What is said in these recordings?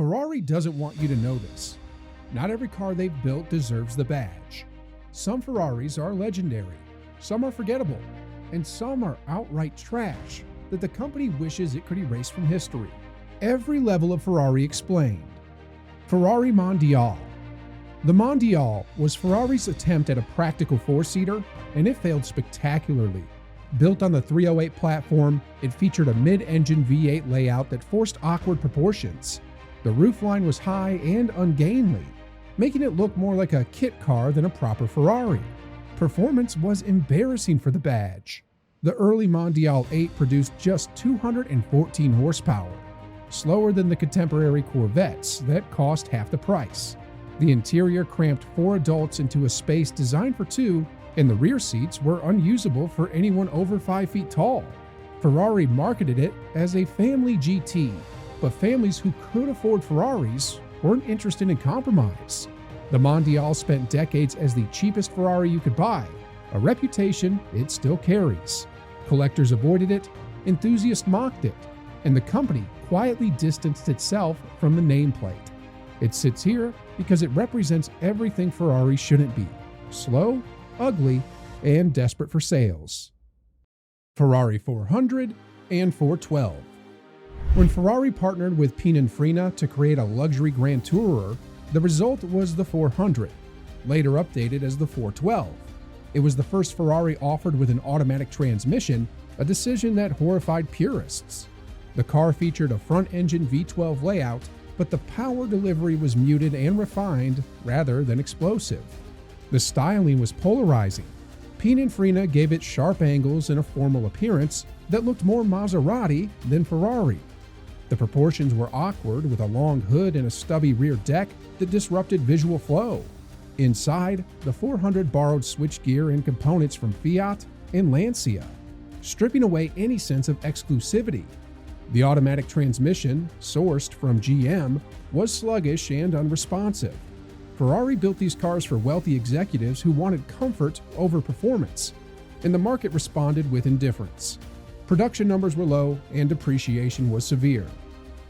Ferrari doesn't want you to know this. Not every car they've built deserves the badge. Some Ferraris are legendary, some are forgettable, and some are outright trash that the company wishes it could erase from history. Every level of Ferrari explained. Ferrari Mondial. The Mondial was Ferrari's attempt at a practical four-seater, and it failed spectacularly. Built on the 308 platform, it featured a mid-engine V8 layout that forced awkward proportions. The roofline was high and ungainly, making it look more like a kit car than a proper Ferrari. Performance was embarrassing for the badge. The early Mondial 8 produced just 214 horsepower, slower than the contemporary Corvettes that cost half the price. The interior cramped 4 adults into a space designed for 2, and the rear seats were unusable for anyone over 5 feet tall. Ferrari marketed it as a family GT, but families who could afford Ferraris weren't interested in compromise. The Mondial spent decades as the cheapest Ferrari you could buy, a reputation it still carries. Collectors avoided it, enthusiasts mocked it, and the company quietly distanced itself from the nameplate. It sits here because it represents everything Ferrari shouldn't be: slow, ugly, and desperate for sales. Ferrari 400 and 412. When Ferrari partnered with Pininfarina to create a luxury Grand Tourer, the result was the 400, later updated as the 412. It was the first Ferrari offered with an automatic transmission, a decision that horrified purists. The car featured a front-engine V12 layout, but the power delivery was muted and refined rather than explosive. The styling was polarizing. Pininfarina gave it sharp angles and a formal appearance that looked more Maserati than Ferrari. The proportions were awkward, with a long hood and a stubby rear deck that disrupted visual flow. Inside, the 400 borrowed switchgear and components from Fiat and Lancia, stripping away any sense of exclusivity. The automatic transmission, sourced from GM, was sluggish and unresponsive. Ferrari built these cars for wealthy executives who wanted comfort over performance, and the market responded with indifference. Production numbers were low and depreciation was severe.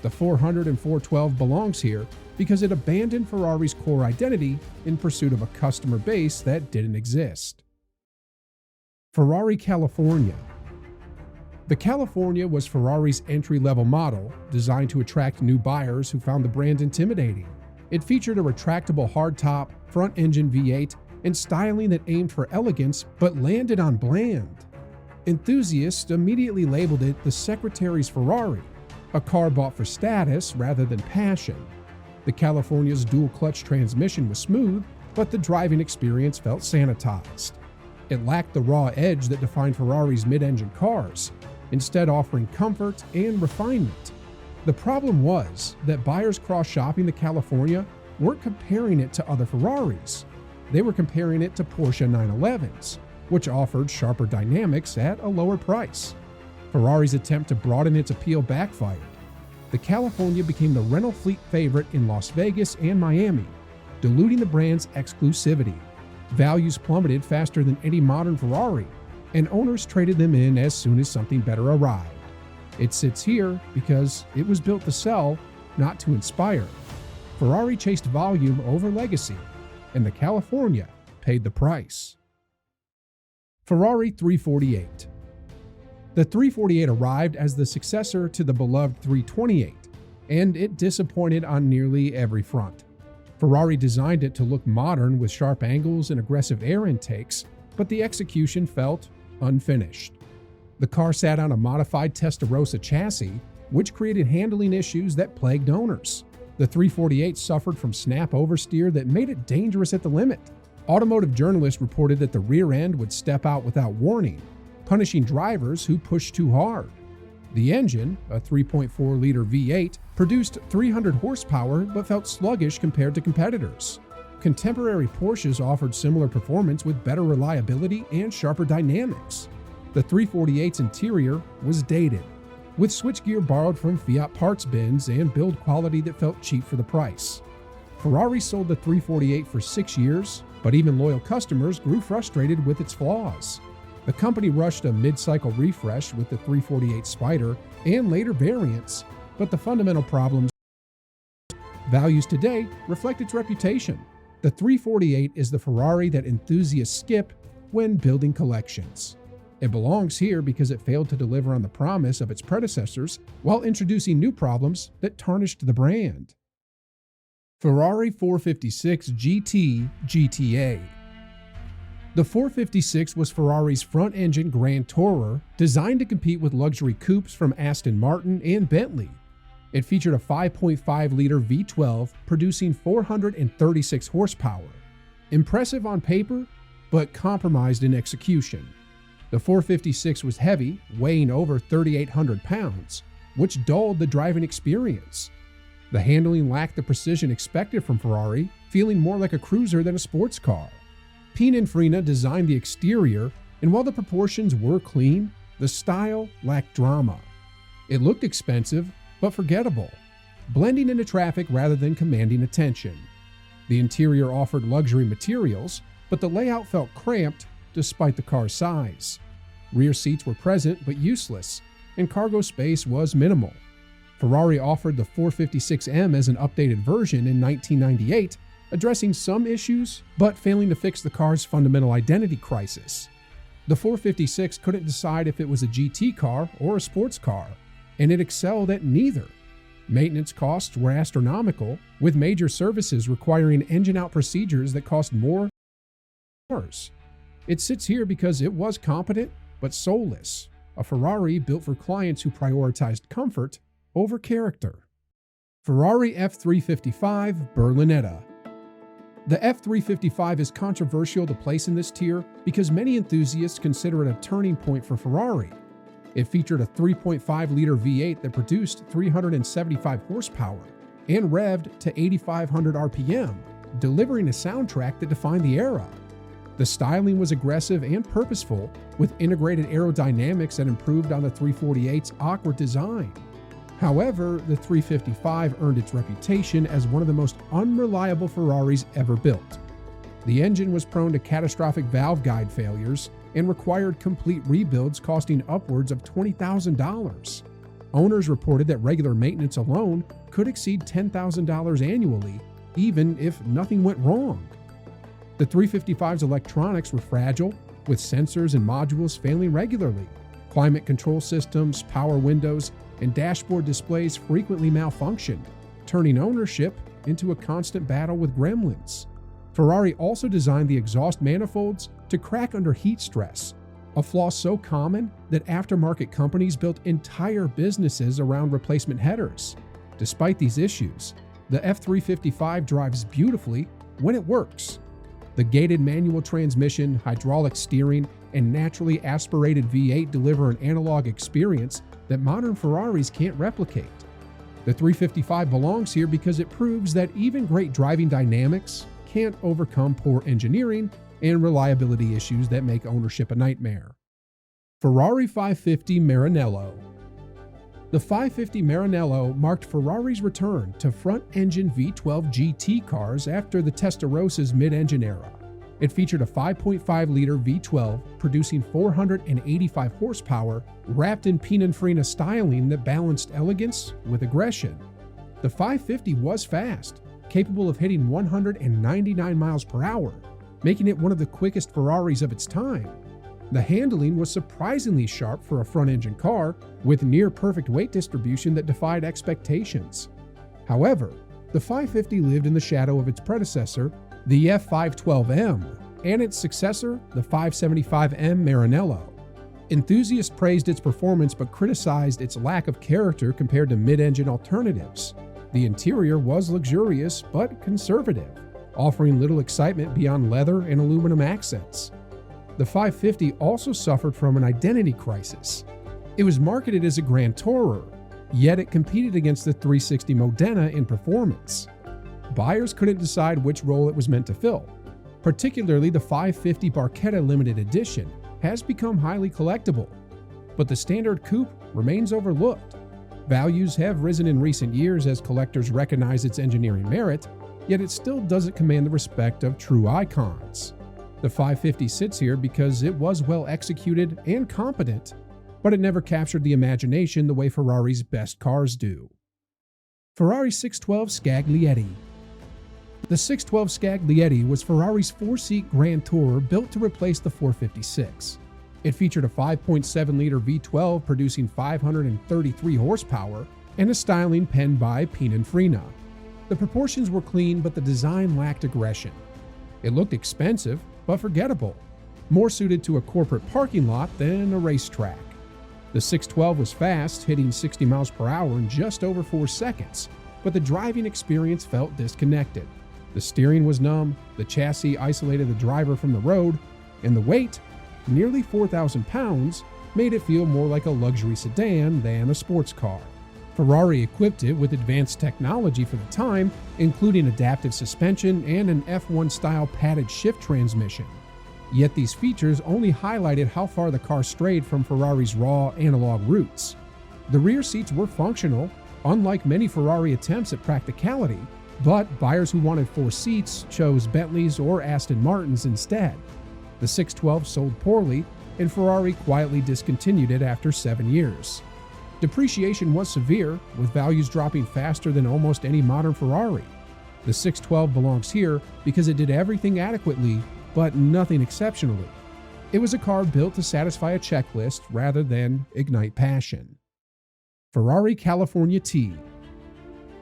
The 400 and 412 belongs here because it abandoned Ferrari's core identity in pursuit of a customer base that didn't exist. Ferrari California. The California was Ferrari's entry-level model, designed to attract new buyers who found the brand intimidating. It featured a retractable hardtop, front-engine V8, and styling that aimed for elegance but landed on bland. Enthusiasts immediately labeled it the Secretary's Ferrari, a car bought for status rather than passion. The California's dual-clutch transmission was smooth, but the driving experience felt sanitized. It lacked the raw edge that defined Ferrari's mid-engine cars, instead offering comfort and refinement. The problem was that buyers cross-shopping the California weren't comparing it to other Ferraris. They were comparing it to Porsche 911s, which offered sharper dynamics at a lower price. Ferrari's attempt to broaden its appeal backfired. The California became the rental fleet favorite in Las Vegas and Miami, diluting the brand's exclusivity. Values plummeted faster than any modern Ferrari, and owners traded them in as soon as something better arrived. It sits here because it was built to sell, not to inspire. Ferrari chased volume over legacy, and the California paid the price. Ferrari 348. The 348 arrived as the successor to the beloved 328, and it disappointed on nearly every front. Ferrari designed it to look modern with sharp angles and aggressive air intakes, but the execution felt unfinished. The car sat on a modified Testarossa chassis, which created handling issues that plagued owners. The 348 suffered from snap oversteer that made it dangerous at the limit. Automotive journalists reported that the rear end would step out without warning, punishing drivers who pushed too hard. The engine, a 3.4-liter V8, produced 300 horsepower but felt sluggish compared to competitors. Contemporary Porsches offered similar performance with better reliability and sharper dynamics. The 348's interior was dated, with switchgear borrowed from Fiat parts bins and build quality that felt cheap for the price. Ferrari sold the 348 for 6 years, but even loyal customers grew frustrated with its flaws. The company rushed a mid-cycle refresh with the 348 Spider and later variants, but the fundamental problems Values today reflect its reputation. The 348 is the Ferrari that enthusiasts skip when building collections. It belongs here because it failed to deliver on the promise of its predecessors while introducing new problems that tarnished the brand. Ferrari 456 GT GTA. The 456 was Ferrari's front-engine Grand Tourer designed to compete with luxury coupes from Aston Martin and Bentley. It featured a 5.5-liter V12 producing 436 horsepower. Impressive on paper, but compromised in execution. The 456 was heavy, weighing over 3,800 pounds, which dulled the driving experience. The handling lacked the precision expected from Ferrari, feeling more like a cruiser than a sports car. Pininfarina designed the exterior, and while the proportions were clean, the style lacked drama. It looked expensive, but forgettable, blending into traffic rather than commanding attention. The interior offered luxury materials, but the layout felt cramped despite the car's size. Rear seats were present but useless, and cargo space was minimal. Ferrari offered the 456M as an updated version in 1998, addressing some issues but failing to fix the car's fundamental identity crisis. The 456 couldn't decide if it was a GT car or a sports car, and it excelled at neither. Maintenance costs were astronomical, with major services requiring engine-out procedures that cost more than cars. It sits here because it was competent but soulless, a Ferrari built for clients who prioritized comfort over character. Ferrari F355 Berlinetta. The F355 is controversial to place in this tier because many enthusiasts consider it a turning point for Ferrari. It featured a 3.5-liter V8 that produced 375 horsepower and revved to 8,500 RPM, delivering a soundtrack that defined the era. The styling was aggressive and purposeful, with integrated aerodynamics that improved on the 348's awkward design. However, the 355 earned its reputation as one of the most unreliable Ferraris ever built. The engine was prone to catastrophic valve guide failures and required complete rebuilds costing upwards of $20,000. Owners reported that regular maintenance alone could exceed $10,000 annually, even if nothing went wrong. The 355's electronics were fragile, with sensors and modules failing regularly. Climate control systems, power windows, and dashboard displays frequently malfunctioned, turning ownership into a constant battle with gremlins. Ferrari also designed the exhaust manifolds to crack under heat stress, a flaw so common that aftermarket companies built entire businesses around replacement headers. Despite these issues, the F355 drives beautifully when it works. The gated manual transmission, hydraulic steering, and naturally aspirated V8 deliver an analog experience that modern Ferraris can't replicate. The 355 belongs here because it proves that even great driving dynamics can't overcome poor engineering and reliability issues that make ownership a nightmare. Ferrari 550 Maranello. The 550 Maranello marked Ferrari's return to front-engine V12 GT cars after the Testarossas mid-engine era. It featured a 5.5-liter V12 producing 485 horsepower, wrapped in Pininfarina styling that balanced elegance with aggression. The 550 was fast, capable of hitting 199 miles per hour, making it one of the quickest Ferraris of its time. The handling was surprisingly sharp for a front-engine car, with near-perfect weight distribution that defied expectations. However, the 550 lived in the shadow of its predecessor, the F512M, and its successor, the 575M Maranello. Enthusiasts praised its performance but criticized its lack of character compared to mid-engine alternatives. The interior was luxurious but conservative, offering little excitement beyond leather and aluminum accents. The 550 also suffered from an identity crisis. It was marketed as a Grand Tourer, yet it competed against the 360 Modena in performance. Buyers couldn't decide which role it was meant to fill. Particularly the 550 Barchetta Limited Edition has become highly collectible, but the standard coupe remains overlooked. Values have risen in recent years as collectors recognize its engineering merit, yet it still doesn't command the respect of true icons. The 550 sits here because it was well executed and competent, but it never captured the imagination the way Ferrari's best cars do. Ferrari 612 Scaglietti. The 612 Scaglietti was Ferrari's four-seat Grand Tourer built to replace the 456. It featured a 5.7-liter V12 producing 533 horsepower and a styling penned by Pininfarina. The proportions were clean, but the design lacked aggression. It looked expensive, but forgettable, more suited to a corporate parking lot than a racetrack. The 612 was fast, hitting 60 miles per hour in just over 4 seconds, but the driving experience felt disconnected. The steering was numb, the chassis isolated the driver from the road, and the weight, nearly 4,000 pounds, made it feel more like a luxury sedan than a sports car. Ferrari equipped it with advanced technology for the time, including adaptive suspension and an F1-style padded shift transmission. Yet these features only highlighted how far the car strayed from Ferrari's raw analog roots. The rear seats were functional, unlike many Ferrari attempts at practicality, but buyers who wanted 4 seats chose Bentleys or Aston Martins instead. The 612 sold poorly, and Ferrari quietly discontinued it after 7 years. Depreciation was severe, with values dropping faster than almost any modern Ferrari. The 612 belongs here because it did everything adequately, but nothing exceptionally. It was a car built to satisfy a checklist rather than ignite passion. Ferrari California T.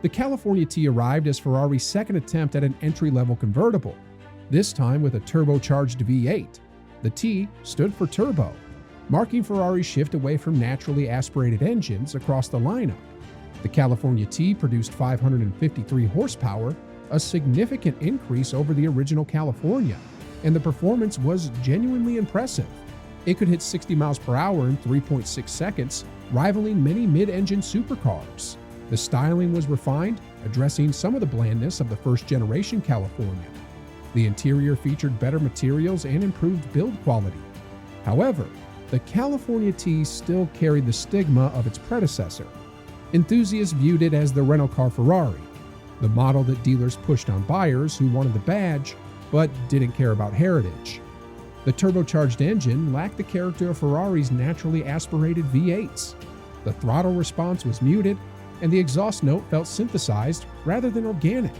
The California T arrived as Ferrari's second attempt at an entry-level convertible, this time with a turbocharged V8. The T stood for turbo, marking Ferrari's shift away from naturally aspirated engines across the lineup. The California T produced 553 horsepower, a significant increase over the original California, and the performance was genuinely impressive. It could hit 60 miles per hour in 3.6 seconds, rivaling many mid-engine supercars. The styling was refined, addressing some of the blandness of the first-generation California. The interior featured better materials and improved build quality. However, the California T still carried the stigma of its predecessor. Enthusiasts viewed it as the rental car Ferrari, the model that dealers pushed on buyers who wanted the badge but didn't care about heritage. The turbocharged engine lacked the character of Ferrari's naturally aspirated V8s. The throttle response was muted, and the exhaust note felt synthesized rather than organic.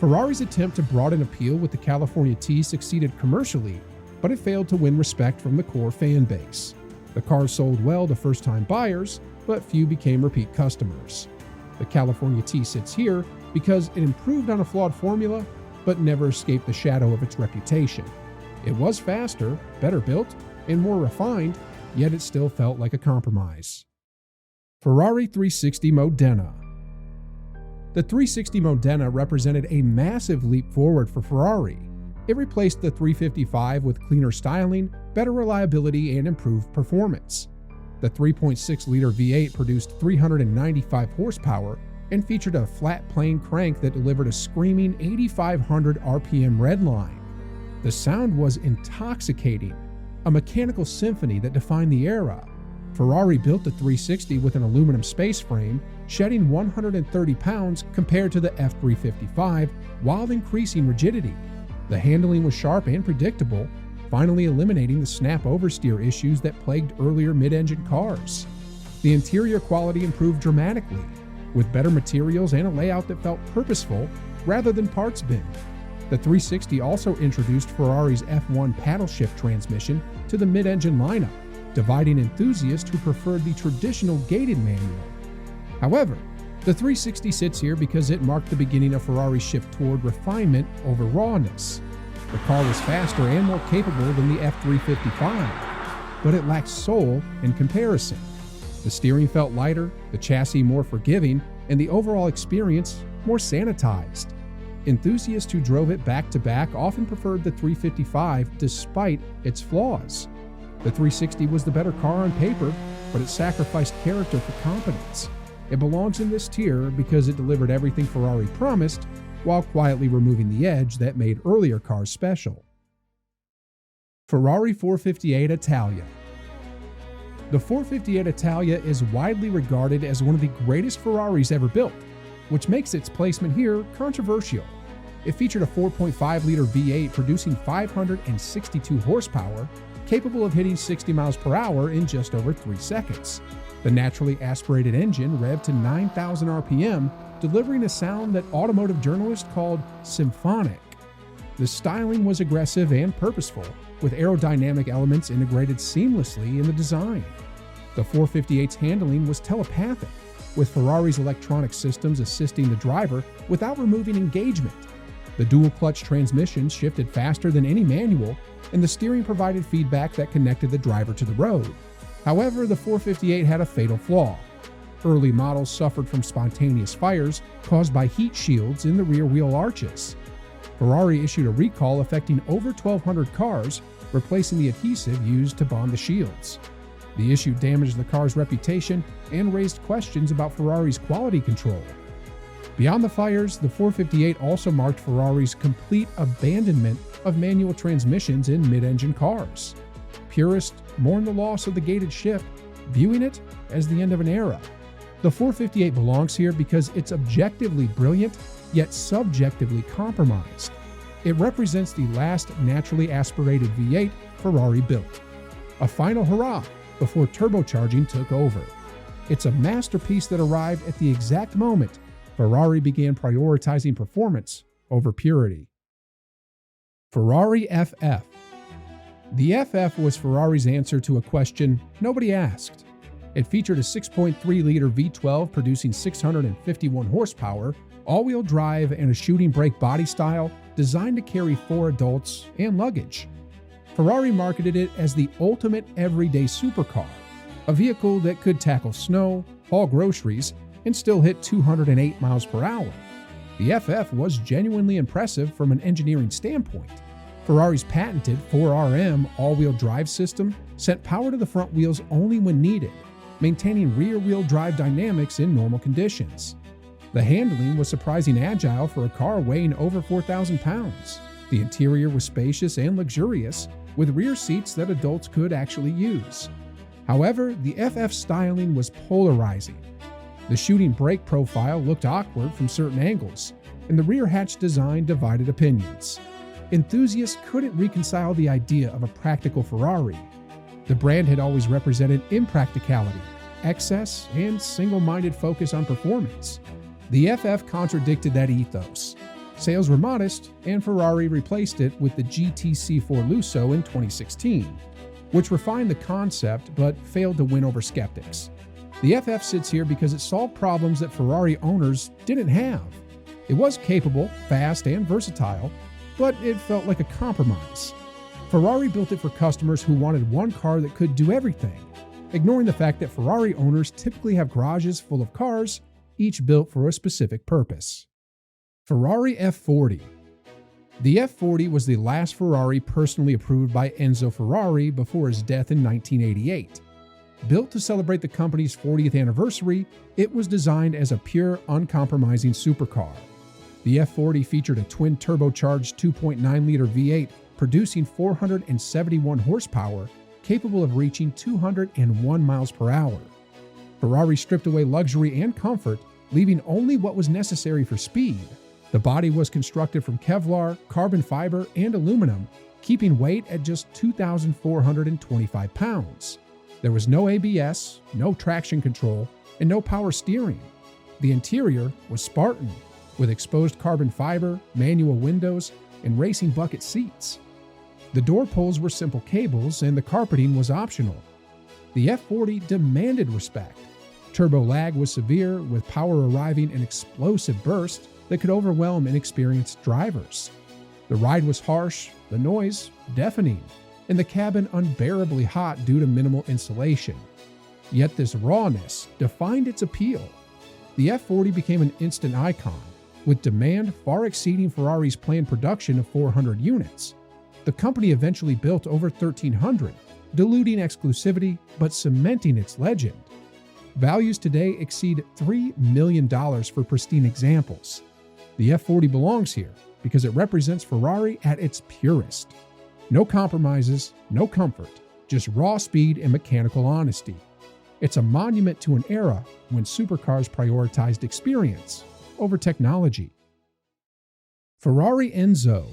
Ferrari's attempt to broaden appeal with the California T succeeded commercially, but it failed to win respect from the core fan base. The car sold well to first-time buyers, but few became repeat customers. The California T sits here because it improved on a flawed formula, but never escaped the shadow of its reputation. It was faster, better built, and more refined, yet it still felt like a compromise. Ferrari 360 Modena. The 360 Modena represented a massive leap forward for Ferrari. It replaced the 355 with cleaner styling, better reliability, and improved performance. The 3.6-liter V8 produced 395 horsepower and featured a flat plane crank that delivered a screaming 8,500 RPM redline. The sound was intoxicating, a mechanical symphony that defined the era. Ferrari built the 360 with an aluminum space frame, shedding 130 pounds compared to the F355 while increasing rigidity. The handling was sharp and predictable, finally eliminating the snap oversteer issues that plagued earlier mid-engine cars. The interior quality improved dramatically, with better materials and a layout that felt purposeful rather than parts bin. The 360 also introduced Ferrari's F1 paddle shift transmission to the mid-engine lineup, dividing enthusiasts who preferred the traditional gated manual. However, the 360 sits here because it marked the beginning of Ferrari's shift toward refinement over rawness. The car was faster and more capable than the F355, but it lacked soul in comparison. The steering felt lighter, the chassis more forgiving, and the overall experience more sanitized. Enthusiasts who drove it back-to-back often preferred the 355 despite its flaws. The 360 was the better car on paper, but it sacrificed character for competence. It belongs in this tier because it delivered everything Ferrari promised while quietly removing the edge that made earlier cars special. Ferrari 458 Italia. The 458 Italia is widely regarded as one of the greatest Ferraris ever built, which makes its placement here controversial. It featured a 4.5-liter V8 producing 562 horsepower, capable of hitting 60 miles per hour in just over 3 seconds. The naturally aspirated engine revved to 9,000 RPM, delivering a sound that automotive journalists called symphonic. The styling was aggressive and purposeful, with aerodynamic elements integrated seamlessly in the design. The 458's handling was telepathic, with Ferrari's electronic systems assisting the driver without removing engagement. The dual-clutch transmission shifted faster than any manual, and the steering provided feedback that connected the driver to the road. However, the 458 had a fatal flaw. Early models suffered from spontaneous fires caused by heat shields in the rear wheel arches. Ferrari issued a recall affecting over 1,200 cars, replacing the adhesive used to bond the shields. The issue damaged the car's reputation and raised questions about Ferrari's quality control. Beyond the fires, the 458 also marked Ferrari's complete abandonment of manual transmissions in mid-engine cars. Purists mourn the loss of the gated shift, viewing it as the end of an era. The 458 belongs here because it's objectively brilliant, yet subjectively compromised. It represents the last naturally aspirated V8 Ferrari built. A final hurrah before turbocharging took over. It's a masterpiece that arrived at the exact moment Ferrari began prioritizing performance over purity. Ferrari FF. The FF was Ferrari's answer to a question nobody asked. It featured a 6.3-liter V12 producing 651 horsepower, all-wheel drive, and a shooting brake body style designed to carry 4 adults and luggage. Ferrari marketed it as the ultimate everyday supercar, a vehicle that could tackle snow, haul groceries, and still hit 208 miles per hour. The FF was genuinely impressive from an engineering standpoint. Ferrari's patented 4RM all-wheel drive system sent power to the front wheels only when needed, maintaining rear-wheel drive dynamics in normal conditions. The handling was surprisingly agile for a car weighing over 4,000 pounds. The interior was spacious and luxurious, with rear seats that adults could actually use. However, the FF styling was polarizing. The shooting brake profile looked awkward from certain angles, and the rear hatch design divided opinions. Enthusiasts couldn't reconcile the idea of a practical Ferrari. The brand had always represented impracticality, excess, and single-minded focus on performance. The FF contradicted that ethos. Sales were modest, and Ferrari replaced it with the GT C4 Lusso in 2016, which refined the concept but failed to win over skeptics. The FF sits here because it solved problems that Ferrari owners didn't have. It was capable, fast, and versatile, but it felt like a compromise. Ferrari built it for customers who wanted one car that could do everything, ignoring the fact that Ferrari owners typically have garages full of cars, each built for a specific purpose. Ferrari F40. The F40 was the last Ferrari personally approved by Enzo Ferrari before his death in 1988. Built to celebrate the company's 40th anniversary, it was designed as a pure, uncompromising supercar. The F40 featured a twin turbocharged 2.9-liter V8 producing 471 horsepower, capable of reaching 201 miles per hour. Ferrari stripped away luxury and comfort, leaving only what was necessary for speed. The body was constructed from Kevlar, carbon fiber, and aluminum, keeping weight at just 2,425 pounds. There was no ABS, no traction control, and no power steering. The interior was Spartan, with exposed carbon fiber, manual windows, and racing bucket seats. The door pulls were simple cables, and the carpeting was optional. The F40 demanded respect. Turbo lag was severe, with power arriving in explosive bursts that could overwhelm inexperienced drivers. The ride was harsh, the noise deafening, and the cabin unbearably hot due to minimal insulation. Yet this rawness defined its appeal. The F40 became an instant icon, with demand far exceeding Ferrari's planned production of 400 units. The company eventually built over 1,300, diluting exclusivity but cementing its legend. Values today exceed $3 million for pristine examples. The F40 belongs here because it represents Ferrari at its purest. No compromises, no comfort, just raw speed and mechanical honesty. It's a monument to an era when supercars prioritized experience over technology. Ferrari Enzo.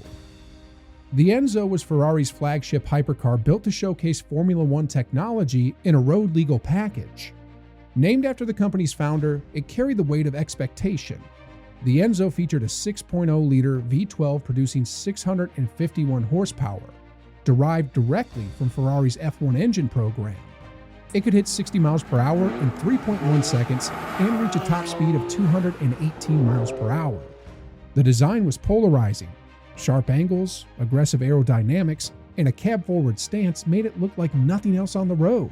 The Enzo was Ferrari's flagship hypercar built to showcase Formula One technology in a road-legal package. Named after the company's founder, it carried the weight of expectation. The Enzo featured a 6.0-liter V12 producing 651 horsepower, derived directly from Ferrari's F1 engine program. It could hit 60 miles per hour in 3.1 seconds and reach a top speed of 218 miles per hour. The design was polarizing. Sharp angles, aggressive aerodynamics, and a cab-forward stance made it look like nothing else on the road.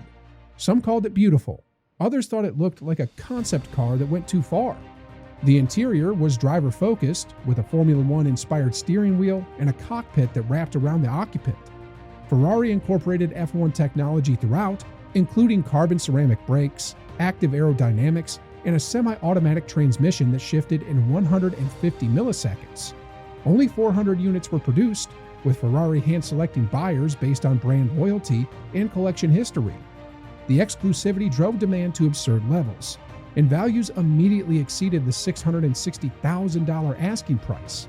Some called it beautiful. Others thought it looked like a concept car that went too far. The interior was driver-focused, with a Formula One-inspired steering wheel and a cockpit that wrapped around the occupant. Ferrari incorporated F1 technology throughout, including carbon ceramic brakes, active aerodynamics, and a semi-automatic transmission that shifted in 150 milliseconds. Only 400 units were produced, with Ferrari hand-selecting buyers based on brand loyalty and collection history. The exclusivity drove demand to absurd levels, and values immediately exceeded the $660,000 asking price.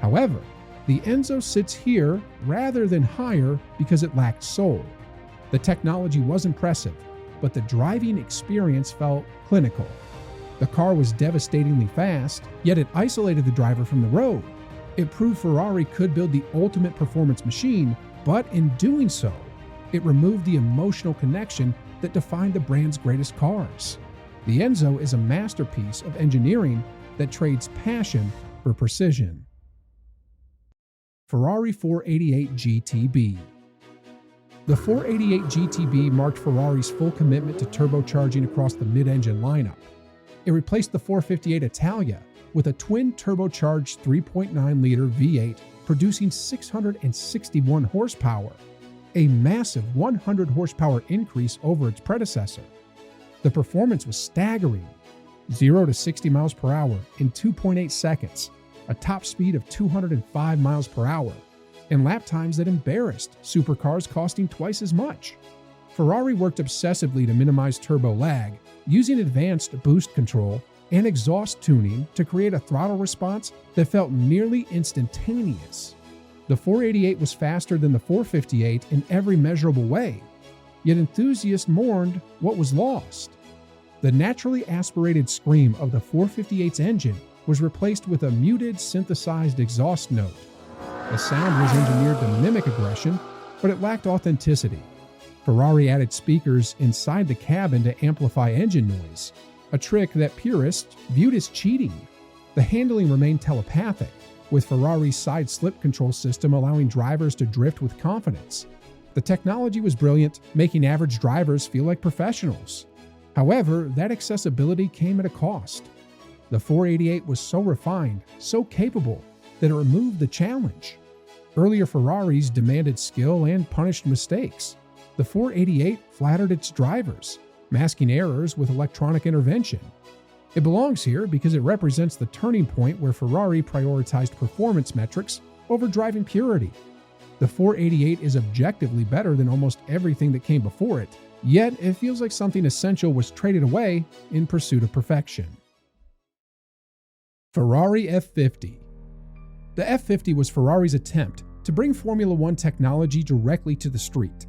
However, the Enzo sits here rather than higher because it lacked soul. The technology was impressive, but the driving experience felt clinical. The car was devastatingly fast, yet it isolated the driver from the road. It proved Ferrari could build the ultimate performance machine, but in doing so, it removed the emotional connection that defined the brand's greatest cars. The Enzo is a masterpiece of engineering that trades passion for precision. Ferrari 488 GTB. The 488 GTB marked Ferrari's full commitment to turbocharging across the mid-engine lineup. It replaced the 458 Italia with a twin turbocharged 3.9-liter V8 producing 661 horsepower, a massive 100 horsepower increase over its predecessor. The performance was staggering: 0 to 60 miles per hour in 2.8 seconds, a top speed of 205 miles per hour, and lap times that embarrassed supercars costing twice as much. Ferrari worked obsessively to minimize turbo lag, using advanced boost control and exhaust tuning to create a throttle response that felt nearly instantaneous. The 488 was faster than the 458 in every measurable way, yet enthusiasts mourned what was lost. The naturally aspirated scream of the 458's engine was replaced with a muted, synthesized exhaust note. The sound was engineered to mimic aggression, but it lacked authenticity. Ferrari added speakers inside the cabin to amplify engine noise, a trick that purists viewed as cheating. The handling remained telepathic, with Ferrari's side slip control system allowing drivers to drift with confidence. The technology was brilliant, making average drivers feel like professionals. However, that accessibility came at a cost. The 488 was so refined, so capable, that it removed the challenge. Earlier Ferraris demanded skill and punished mistakes. The 488 flattered its drivers, masking errors with electronic intervention. It belongs here because it represents the turning point where Ferrari prioritized performance metrics over driving purity. The 488 is objectively better than almost everything that came before it, yet it feels like something essential was traded away in pursuit of perfection. Ferrari F50. The F50 was Ferrari's attempt to bring Formula One technology directly to the street.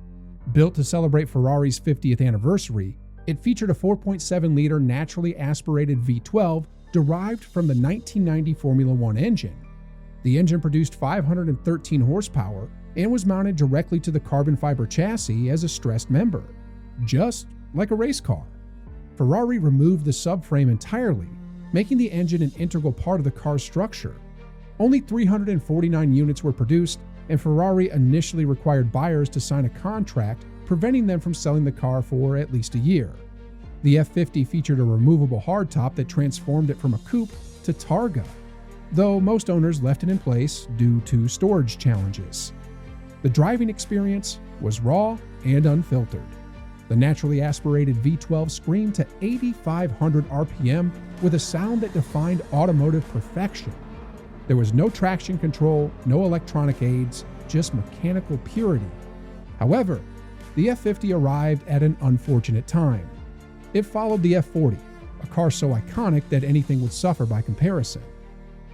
Built to celebrate Ferrari's 50th anniversary, it featured a 4.7-liter naturally aspirated V12 derived from the 1990 Formula One engine. The engine produced 513 horsepower and was mounted directly to the carbon fiber chassis as a stressed member, just like a race car. Ferrari removed the subframe entirely, making the engine an integral part of the car's structure. Only 349 units were produced, and Ferrari initially required buyers to sign a contract preventing them from selling the car for at least a year. The F50 featured a removable hardtop that transformed it from a coupe to Targa, though most owners left it in place due to storage challenges. The driving experience was raw and unfiltered. The naturally aspirated V12 screamed to 8,500 RPM with a sound that defined automotive perfection. There was no traction control, no electronic aids, just mechanical purity. However, the F50 arrived at an unfortunate time. It followed the F40, a car so iconic that anything would suffer by comparison.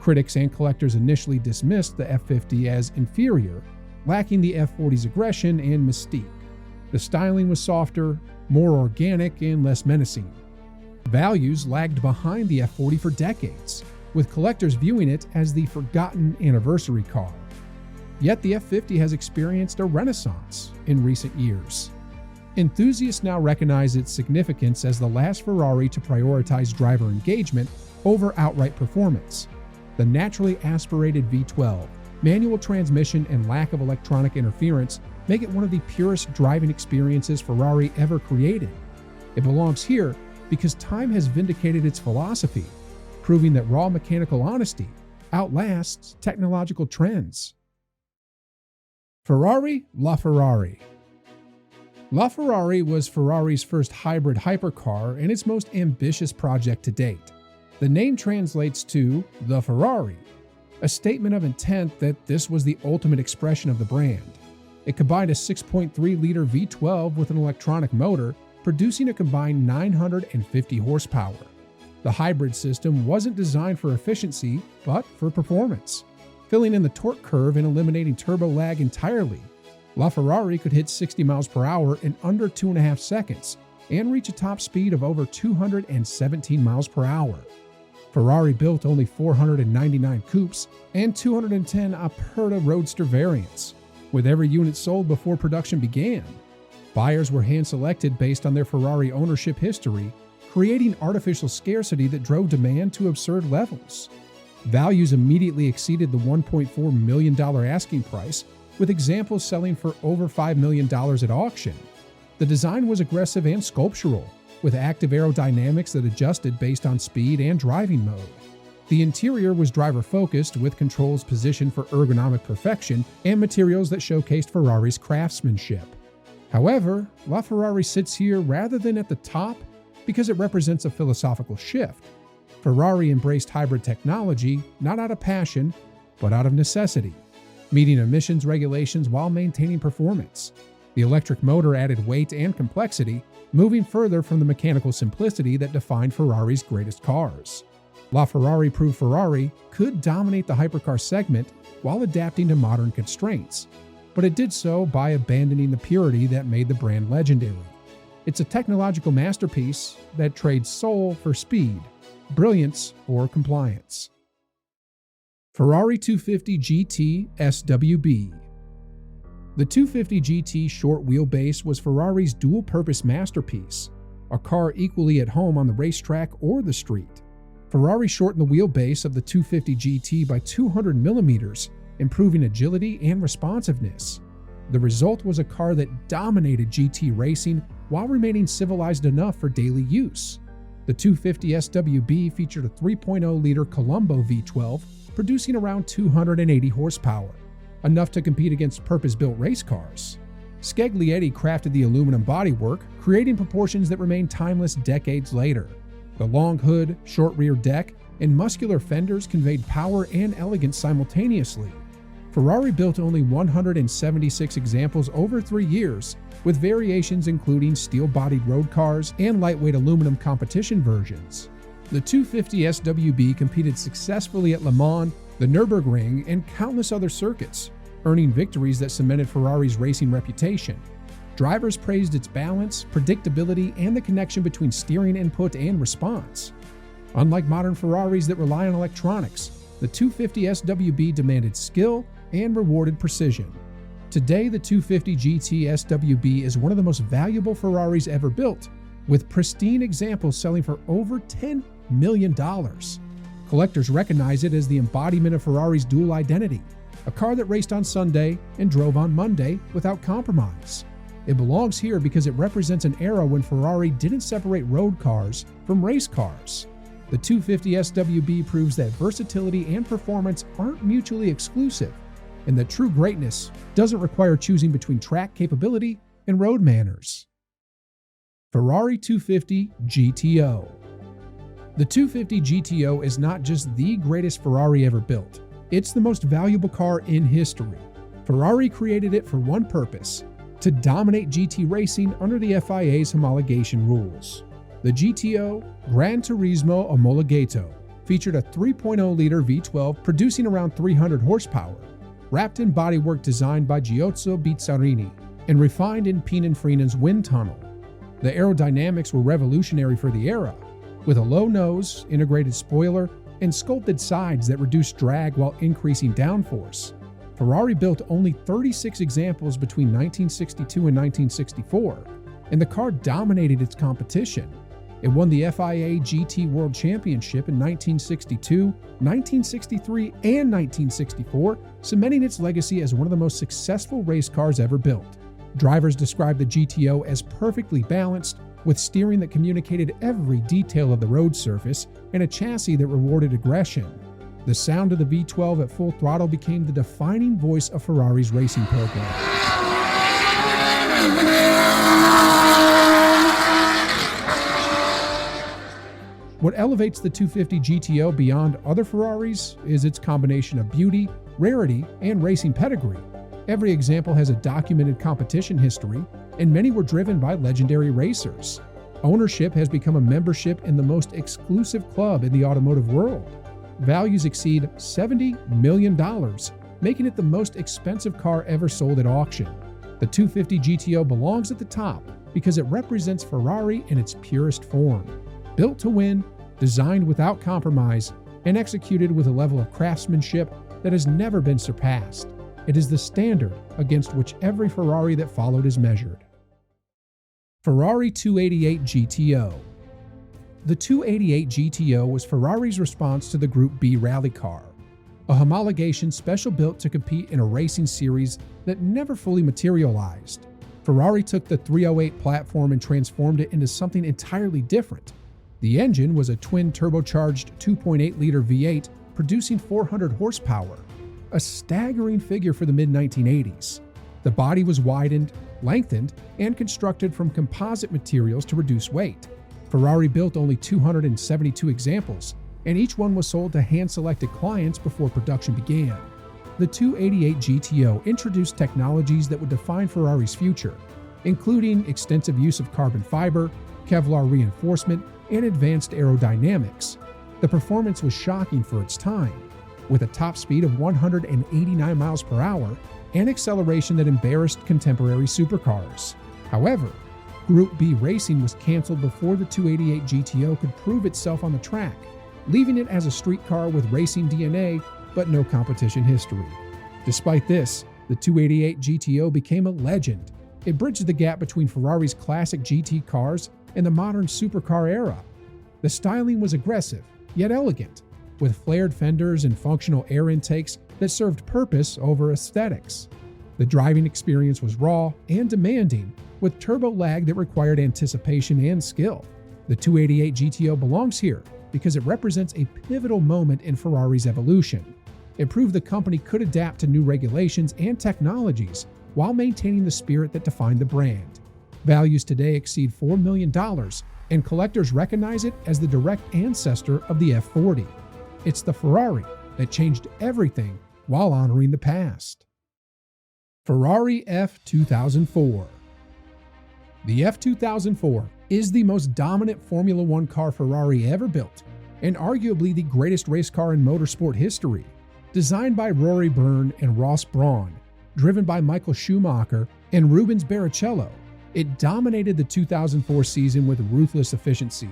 Critics and collectors initially dismissed the F50 as inferior, lacking the F40's aggression and mystique. The styling was softer, more organic, and less menacing. Values lagged behind the F40 for decades, with collectors viewing it as the forgotten anniversary car. Yet the F50 has experienced a renaissance in recent years. Enthusiasts now recognize its significance as the last Ferrari to prioritize driver engagement over outright performance. The naturally aspirated V12, manual transmission, and lack of electronic interference make it one of the purest driving experiences Ferrari ever created. It belongs here because time has vindicated its philosophy, proving that raw mechanical honesty outlasts technological trends. Ferrari LaFerrari. LaFerrari was Ferrari's first hybrid hypercar and its most ambitious project to date. The name translates to the Ferrari, a statement of intent that this was the ultimate expression of the brand. It combined a 6.3-liter V12 with an electronic motor, producing a combined 950 horsepower. The hybrid system wasn't designed for efficiency, but for performance, filling in the torque curve and eliminating turbo lag entirely. LaFerrari could hit 60 miles per hour in under 2.5 seconds and reach a top speed of over 217 miles per hour. Ferrari built only 499 coupes and 210 Aperta Roadster variants, with every unit sold before production began. Buyers were hand-selected based on their Ferrari ownership history, creating artificial scarcity that drove demand to absurd levels. Values immediately exceeded the $1.4 million asking price, with examples selling for over $5 million at auction. The design was aggressive and sculptural, with active aerodynamics that adjusted based on speed and driving mode. The interior was driver-focused, with controls positioned for ergonomic perfection and materials that showcased Ferrari's craftsmanship. However, LaFerrari sits here rather than at the top because it represents a philosophical shift. Ferrari embraced hybrid technology not out of passion, but out of necessity, meeting emissions regulations while maintaining performance. The electric motor added weight and complexity, moving further from the mechanical simplicity that defined Ferrari's greatest cars. LaFerrari proved Ferrari could dominate the hypercar segment while adapting to modern constraints, but it did so by abandoning the purity that made the brand legendary. It's a technological masterpiece that trades soul for speed, brilliance for compliance. Ferrari 250 GT SWB. The 250 GT short wheelbase was Ferrari's dual-purpose masterpiece, a car equally at home on the racetrack or the street. Ferrari shortened the wheelbase of the 250 GT by 200 millimeters, improving agility and responsiveness. The result was a car that dominated GT racing while remaining civilized enough for daily use. The 250 SWB featured a 3.0-liter Colombo V12, producing around 280 horsepower, enough to compete against purpose-built race cars. Scaglietti crafted the aluminum bodywork, creating proportions that remain timeless decades later. The long hood, short rear deck, and muscular fenders conveyed power and elegance simultaneously. Ferrari built only 176 examples over 3 years, with variations including steel-bodied road cars and lightweight aluminum competition versions. The 250 SWB competed successfully at Le Mans, the Nürburgring, and countless other circuits, earning victories that cemented Ferrari's racing reputation. Drivers praised its balance, predictability, and the connection between steering input and response. Unlike modern Ferraris that rely on electronics, the 250 SWB demanded skill and rewarded precision. Today, the 250 GT SWB is one of the most valuable Ferraris ever built, with pristine examples selling for over $10 million. Collectors recognize it as the embodiment of Ferrari's dual identity, a car that raced on Sunday and drove on Monday without compromise. It belongs here because it represents an era when Ferrari didn't separate road cars from race cars. The 250 SWB proves that versatility and performance aren't mutually exclusive, and that true greatness doesn't require choosing between track capability and road manners. Ferrari 250 GTO. The 250 GTO is not just the greatest Ferrari ever built, it's the most valuable car in history. Ferrari created it for one purpose: to dominate GT racing under the FIA's homologation rules. The GTO Gran Turismo Omologato featured a 3.0-liter V12 producing around 300 horsepower, wrapped in bodywork designed by Giozzo Bizzarini and refined in Pininfarina's wind tunnel. The aerodynamics were revolutionary for the era, With a low nose, integrated spoiler, and sculpted sides that reduce drag while increasing downforce, Ferrari built only 36 examples between 1962 and 1964, and the car dominated its competition. It won the FIA GT World Championship in 1962, 1963, and 1964, cementing its legacy as one of the most successful race cars ever built. Drivers described the GTO as perfectly balanced, with steering that communicated every detail of the road surface and a chassis that rewarded aggression. The sound of the V12 at full throttle became the defining voice of Ferrari's racing program. What elevates the 250 GTO beyond other Ferraris is its combination of beauty, rarity, and racing pedigree. Every example has a documented competition history, and many were driven by legendary racers. Ownership has become a membership in the most exclusive club in the automotive world. Values exceed $70 million, making it the most expensive car ever sold at auction. The 250 GTO belongs at the top because it represents Ferrari in its purest form. Built to win, designed without compromise, and executed with a level of craftsmanship that has never been surpassed. It is the standard against which every Ferrari that followed is measured. Ferrari 288 GTO. The 288 GTO was Ferrari's response to the Group B rally car, a homologation special built to compete in a racing series that never fully materialized. Ferrari took the 308 platform and transformed it into something entirely different. The engine was a twin turbocharged 2.8-liter V8 producing 400 horsepower, a staggering figure for the mid-1980s. The body was widened, lengthened, and constructed from composite materials to reduce weight. Ferrari built only 272 examples, and each one was sold to hand-selected clients before production began. The 288 GTO introduced technologies that would define Ferrari's future, including extensive use of carbon fiber, Kevlar reinforcement, and advanced aerodynamics. The performance was shocking for its time, with a top speed of 189 miles per hour and acceleration that embarrassed contemporary supercars. However, Group B racing was canceled before the 288 GTO could prove itself on the track, leaving it as a street car with racing DNA but no competition history. Despite this, the 288 GTO became a legend. It bridged the gap between Ferrari's classic GT cars and the modern supercar era. The styling was aggressive, yet elegant, with flared fenders and functional air intakes that served purpose over aesthetics. The driving experience was raw and demanding, with turbo lag that required anticipation and skill. The 288 GTO belongs here because it represents a pivotal moment in Ferrari's evolution. It proved the company could adapt to new regulations and technologies while maintaining the spirit that defined the brand. Values today exceed $4 million, and collectors recognize it as the direct ancestor of the F40. It's the Ferrari that changed everything while honoring the past. Ferrari F2004. The F2004 is the most dominant Formula One car Ferrari ever built, and arguably the greatest race car in motorsport history. Designed by Rory Byrne and Ross Brawn, driven by Michael Schumacher and Rubens Barrichello, it dominated the 2004 season with ruthless efficiency.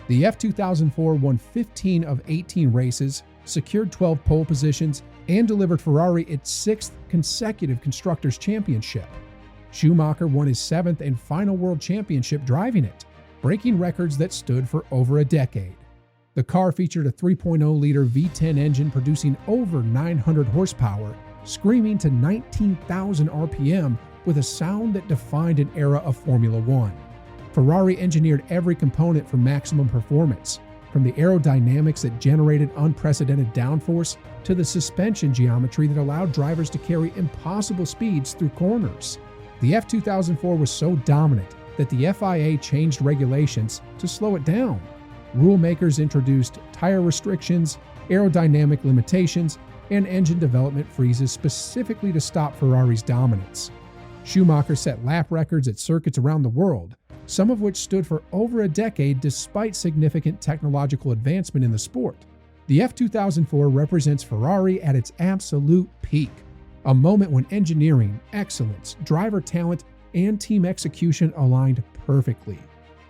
The F2004 won 15 of 18 races, secured 12 pole positions, and delivered Ferrari its 6th consecutive Constructors' Championship. Schumacher won his 7th and final World Championship driving it, breaking records that stood for over a decade. The car featured a 3.0-liter V10 engine producing over 900 horsepower, screaming to 19,000 RPM with a sound that defined an era of Formula One. Ferrari engineered every component for maximum performance, from the aerodynamics that generated unprecedented downforce to the suspension geometry that allowed drivers to carry impossible speeds through corners. The F2004 was so dominant that the FIA changed regulations to slow it down. Rule makers introduced tire restrictions, aerodynamic limitations, and engine development freezes specifically to stop Ferrari's dominance. Schumacher set lap records at circuits around the world, some of which stood for over a decade despite significant technological advancement in the sport. The F2004 represents Ferrari at its absolute peak, a moment when engineering, excellence, driver talent, and team execution aligned perfectly.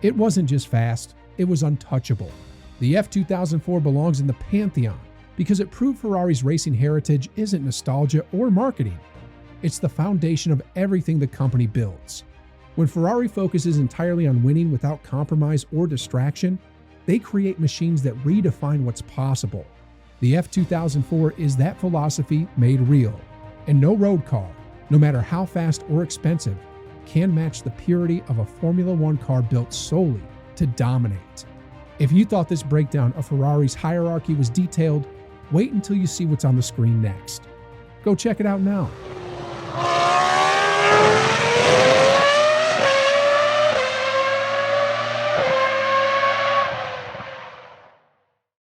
It wasn't just fast, it was untouchable. The F2004 belongs in the pantheon because it proved Ferrari's racing heritage isn't nostalgia or marketing. It's the foundation of everything the company builds. When Ferrari focuses entirely on winning without compromise or distraction, they create machines that redefine what's possible. The F2004 is that philosophy made real, and no road car, no matter how fast or expensive, can match the purity of a Formula One car built solely to dominate. If you thought this breakdown of Ferrari's hierarchy was detailed, wait until you see what's on the screen next. Go check it out now.